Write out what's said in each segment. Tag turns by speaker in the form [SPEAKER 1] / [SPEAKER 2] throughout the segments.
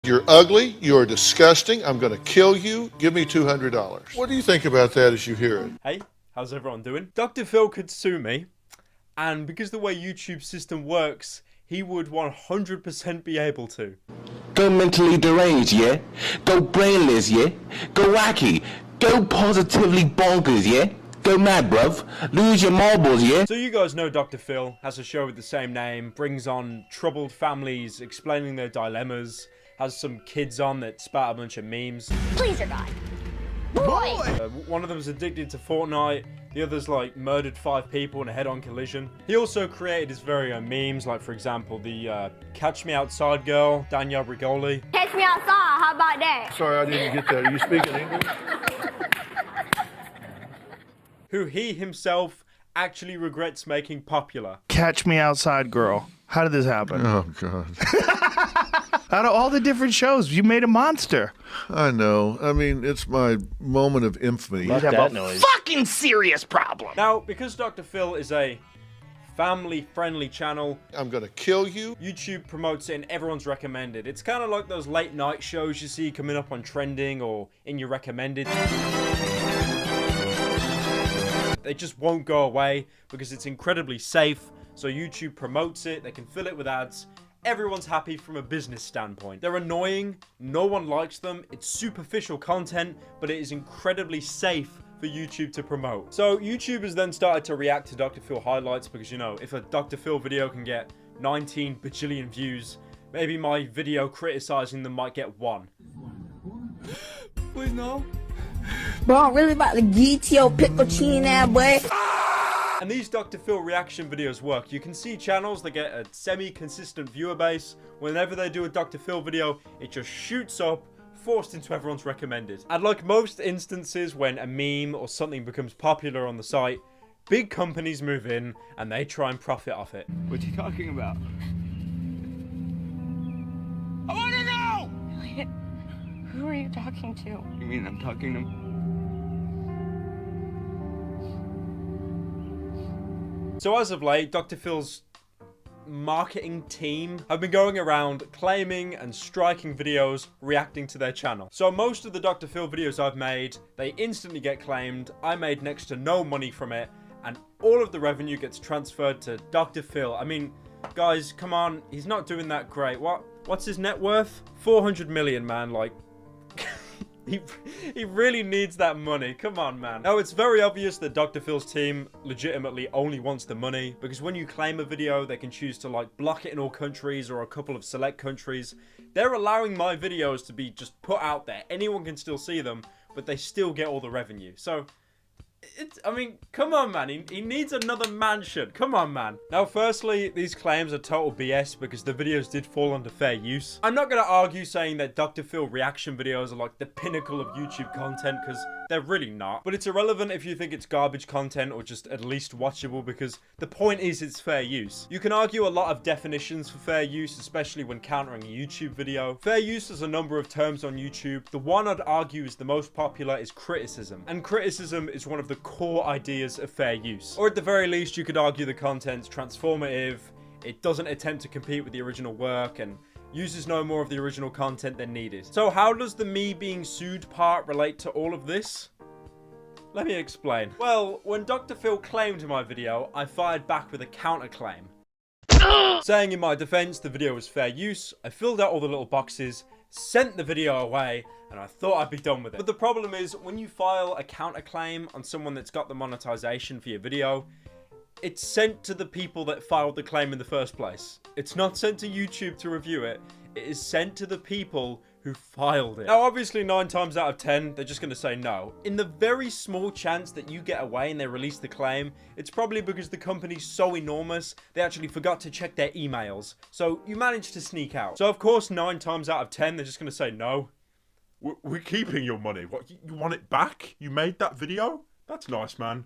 [SPEAKER 1] You're ugly, you're disgusting, I'm gonna kill you, give me $200. What do you think about that as you hear it?
[SPEAKER 2] Hey, how's everyone doing? Dr. Phil could sue me, and because the way YouTube's system works, he would 100% be able to.
[SPEAKER 3] Go mentally deranged, yeah? Go brainless, yeah? Go wacky. Go positively bonkers, yeah? Go mad, bruv. Lose your marbles, yeah?
[SPEAKER 2] So you guys know Dr. Phil has a show with the same name, brings on troubled families explaining their dilemmas, has some kids on that spat a bunch of memes.
[SPEAKER 4] Please or God. Boy!
[SPEAKER 2] One of them's addicted to Fortnite, the other's like murdered 5 people in a head-on collision. He also created his very own memes, like for example the Catch Me Outside girl, Danielle Brigoli.
[SPEAKER 4] Catch me outside, how about that?
[SPEAKER 1] Sorry, I didn't get that. Are you speaking English?
[SPEAKER 2] Who he himself actually regrets making popular.
[SPEAKER 5] Catch Me Outside girl. How did this happen?
[SPEAKER 1] Oh, God.
[SPEAKER 5] Out of all the different shows, you made a monster.
[SPEAKER 1] I know. I mean, it's my moment of infamy.
[SPEAKER 5] You have a fucking serious problem.
[SPEAKER 2] Now, because Dr. Phil is a family-friendly channel,
[SPEAKER 1] I'm gonna kill you.
[SPEAKER 2] YouTube promotes it and everyone's recommended. It's kind of like those late night shows you see coming up on trending or in your recommended. They just won't go away because it's incredibly safe. So YouTube promotes it, they can fill it with ads. Everyone's happy from a business standpoint. They're annoying, no one likes them, it's superficial content, but it is incredibly safe for YouTube to promote. So YouTubers then started to react to Dr. Phil highlights because, you know, if a Dr. Phil video can get 19 bajillion views, maybe my video criticizing them might get 1. Please no.
[SPEAKER 6] Bro, I'm really about to get your pickle chin that boy.
[SPEAKER 2] And these Dr. Phil reaction videos work. You can see channels that get a semi-consistent viewer base. Whenever they do a Dr. Phil video, it just shoots up, forced into everyone's recommended. And like most instances when a meme or something becomes popular on the site, big companies move in and they try and profit off it.
[SPEAKER 7] What are you talking about? I want to know!
[SPEAKER 8] Elliot, who are you talking to?
[SPEAKER 7] You mean I'm talking to...
[SPEAKER 2] So as of late, Dr. Phil's marketing team have been going around claiming and striking videos reacting to their channel. So most of the Dr. Phil videos I've made, they instantly get claimed. I made next to no money from it, and all of the revenue gets transferred to Dr. Phil. I mean, guys, come on, he's not doing that great. What's his net worth? 400 million, man. Like, he really needs that money. Come on, man. Now, it's very obvious that Dr. Phil's team legitimately only wants the money, because when you claim a video, they can choose to like block it in all countries or a couple of select countries. They're allowing my videos to be just put out there. Anyone can still see them, but they still get all the revenue. So I mean, come on, man. He needs another mansion. Come on, man. Now, firstly, these claims are total BS because the videos did fall under fair use. I'm not going to argue saying that Dr. Phil reaction videos are like the pinnacle of YouTube content because they're really not. But it's irrelevant if you think it's garbage content or just at least watchable because the point is it's fair use. You can argue a lot of definitions for fair use, especially when countering a YouTube video. Fair use has a number of terms on YouTube. The one I'd argue is the most popular is criticism. And criticism is one of the core ideas of fair use. Or at the very least, you could argue the content's transformative, it doesn't attempt to compete with the original work, and uses no more of the original content than needed. So how does the me being sued part relate to all of this? Let me explain. Well, when Dr. Phil claimed my video, I fired back with a counterclaim. Saying in my defense the video was fair use, I filled out all the little boxes, sent the video away, and I thought I'd be done with it. But the problem is, when you file a counterclaim on someone that's got the monetization for your video, it's sent to the people that filed the claim in the first place. It's not sent to YouTube to review it. It is sent to the people who filed it. Now, obviously, 9 times out of 10, they're just going to say no. In the very small chance that you get away and they release the claim, it's probably because the company's so enormous, they actually forgot to check their emails. So you managed to sneak out. So, of course, 9 times out of 10, they're just going to say no.
[SPEAKER 9] We're keeping your money. What, you want it back? You made that video? That's nice, man.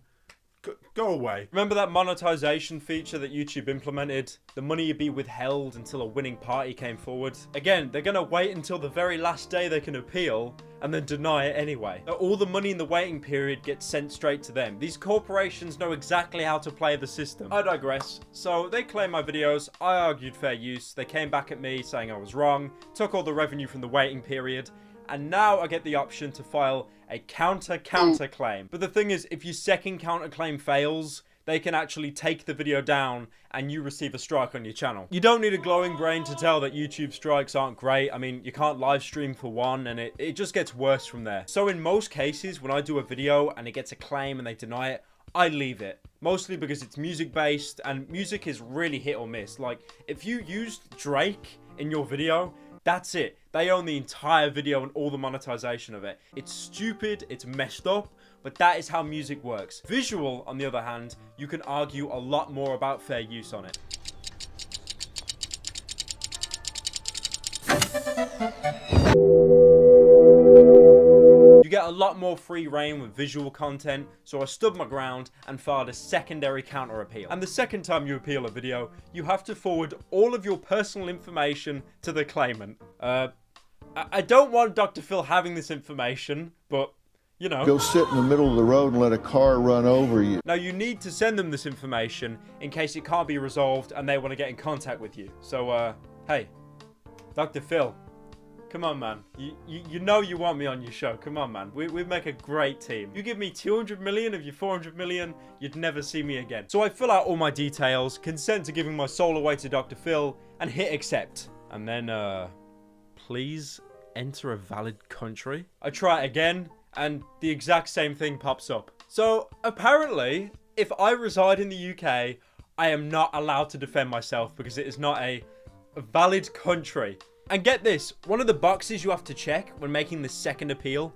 [SPEAKER 2] Go away. Remember that monetization feature that YouTube implemented? The money would be withheld until a winning party came forward. Again, they're gonna wait until the very last day they can appeal and then deny it anyway. All the money in the waiting period gets sent straight to them. These corporations know exactly how to play the system. I digress. So they claim my videos. I argued fair use. They came back at me saying I was wrong, took all the revenue from the waiting period, and now I get the option to file a counter claim. But the thing is, if your second counter claim fails, they can actually take the video down and you receive a strike on your channel. You don't need a glowing brain to tell that YouTube strikes aren't great. I mean, you can't live stream for one, and it just gets worse from there. So in most cases, when I do a video and it gets a claim and they deny it, I leave it. Mostly because it's music based, and music is really hit or miss. Like, if you used Drake in your video, that's it. They own the entire video and all the monetization of it. It's stupid, it's messed up, but that is how music works. Visual, on the other hand, you can argue a lot more about fair use on it. You get a lot more free reign with visual content, so I stood my ground and filed a secondary counter appeal. And the second time you appeal a video, you have to forward all of your personal information to the claimant. I don't want Dr. Phil having this information, but, you know.
[SPEAKER 1] Go sit in the middle of the road and let a car run over you.
[SPEAKER 2] Now, you need to send them this information in case it can't be resolved and they want to get in contact with you. So, hey, Dr. Phil. Come on, man. You know you want me on your show. Come on, man. We make a great team. You give me 200 million of your 400 million, you'd never see me again. So I fill out all my details, consent to giving my soul away to Dr. Phil, and hit accept. And then, please enter a valid country. I try it again, and the exact same thing pops up. So apparently, if I reside in the UK, I am not allowed to defend myself because it is not a valid country. And get this, one of the boxes you have to check when making the second appeal,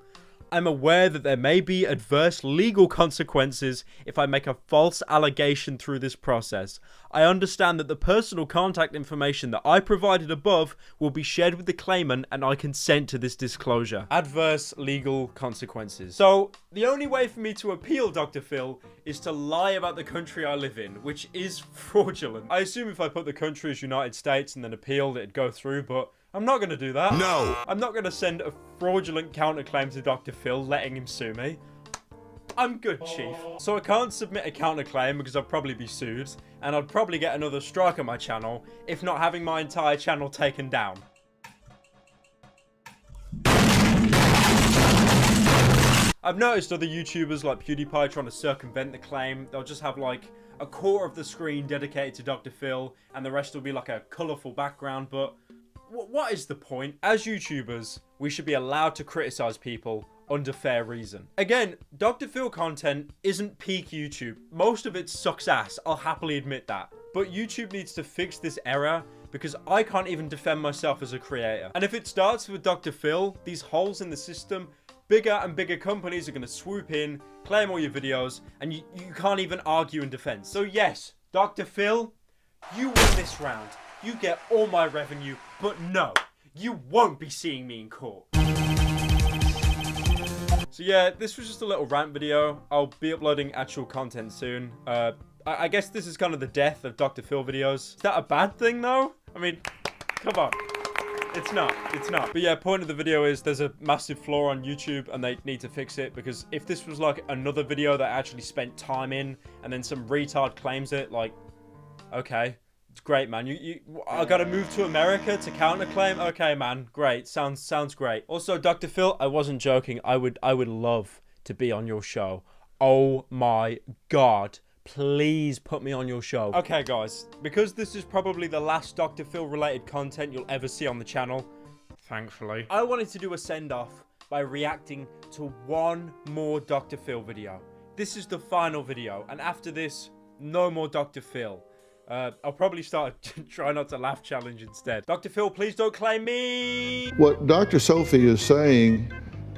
[SPEAKER 2] I'm aware that there may be adverse legal consequences if I make a false allegation through this process. I understand that the personal contact information that I provided above will be shared with the claimant and I consent to this disclosure. Adverse legal consequences. So, the only way for me to appeal Dr. Phil is to lie about the country I live in, which is fraudulent. I assume if I put the country as United States and then appealed, it'd go through, but I'm not going to do that. No. I'm not going to send a fraudulent counterclaim to Dr. Phil, letting him sue me. I'm good, Chief. So I can't submit a counterclaim because I'd probably be sued, and I'd probably get another strike on my channel, if not having my entire channel taken down. I've noticed other YouTubers like PewDiePie trying to circumvent the claim. They'll just have like a quarter of the screen dedicated to Dr. Phil, and the rest will be like a colourful background, but what is the point? As YouTubers, we should be allowed to criticize people under fair reason. Again, Dr. Phil content isn't peak YouTube. Most of it sucks ass, I'll happily admit that. But YouTube needs to fix this error because I can't even defend myself as a creator. And if it starts with Dr. Phil, these holes in the system, bigger and bigger companies are going to swoop in, claim all your videos, and you can't even argue in defense. So yes, Dr. Phil, you win this round. You get all my revenue, but no, you won't be seeing me in court. So yeah, this was just a little rant video. I'll be uploading actual content soon. I guess this is kind of the death of Dr. Phil videos. Is that a bad thing though? I mean, come on. It's not. But yeah, point of the video is there's a massive flaw on YouTube and they need to fix it, because if this was like another video that I actually spent time in and then some retard claims it, like, okay. It's great, man. I gotta move to America to counterclaim. Okay, man. Great. Sounds great. Also, Dr. Phil, I wasn't joking. I would love to be on your show. Oh my god. Please put me on your show. Okay, guys. Because this is probably the last Dr. Phil related content you'll ever see on the channel, thankfully, I wanted to do a send-off by reacting to one more Dr. Phil video. This is the final video, and after this, no more Dr. Phil. I'll probably start a try not to laugh challenge instead. Dr. Phil, please don't claim me.
[SPEAKER 1] What Dr. Sophie is saying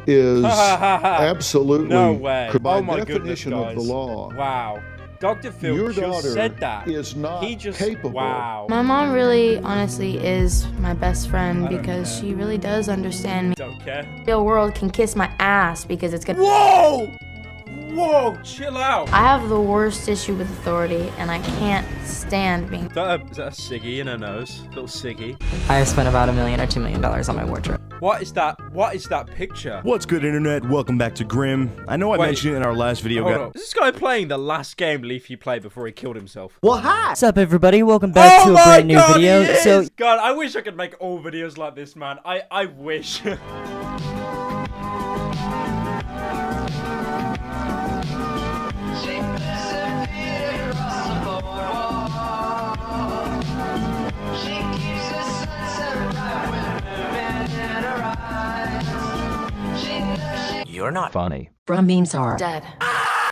[SPEAKER 1] is absolutely,
[SPEAKER 2] no way.
[SPEAKER 1] By
[SPEAKER 2] oh my
[SPEAKER 1] definition
[SPEAKER 2] goodness,
[SPEAKER 1] of the law.
[SPEAKER 2] Wow. Dr. Phil
[SPEAKER 1] Your
[SPEAKER 2] just
[SPEAKER 1] daughter
[SPEAKER 2] said that.
[SPEAKER 1] is not capable.
[SPEAKER 2] Wow.
[SPEAKER 9] My mom really, honestly, is my best friend because she really does understand me.
[SPEAKER 2] Don't care.
[SPEAKER 9] The real world can kiss my ass because it's gonna.
[SPEAKER 2] Whoa! Whoa, chill out.
[SPEAKER 9] I have the worst issue with authority, and I can't stand being.
[SPEAKER 2] Is that a ciggy in her nose? Little ciggy.
[SPEAKER 10] I have spent about $1 million or $2 million on my wardrobe.
[SPEAKER 2] What is that? What is that picture?
[SPEAKER 5] What's good, internet? Welcome back to Grim. I know I mentioned it in our last video.
[SPEAKER 2] Hold up. Is this guy playing the last game Leafy played before he killed himself?
[SPEAKER 10] Well, hi! What's up, everybody? Welcome back to a brand new video. So,
[SPEAKER 2] God, I wish I could make all videos like this, man. I wish.
[SPEAKER 10] you're not
[SPEAKER 11] funny.
[SPEAKER 10] From memes are
[SPEAKER 9] Dead.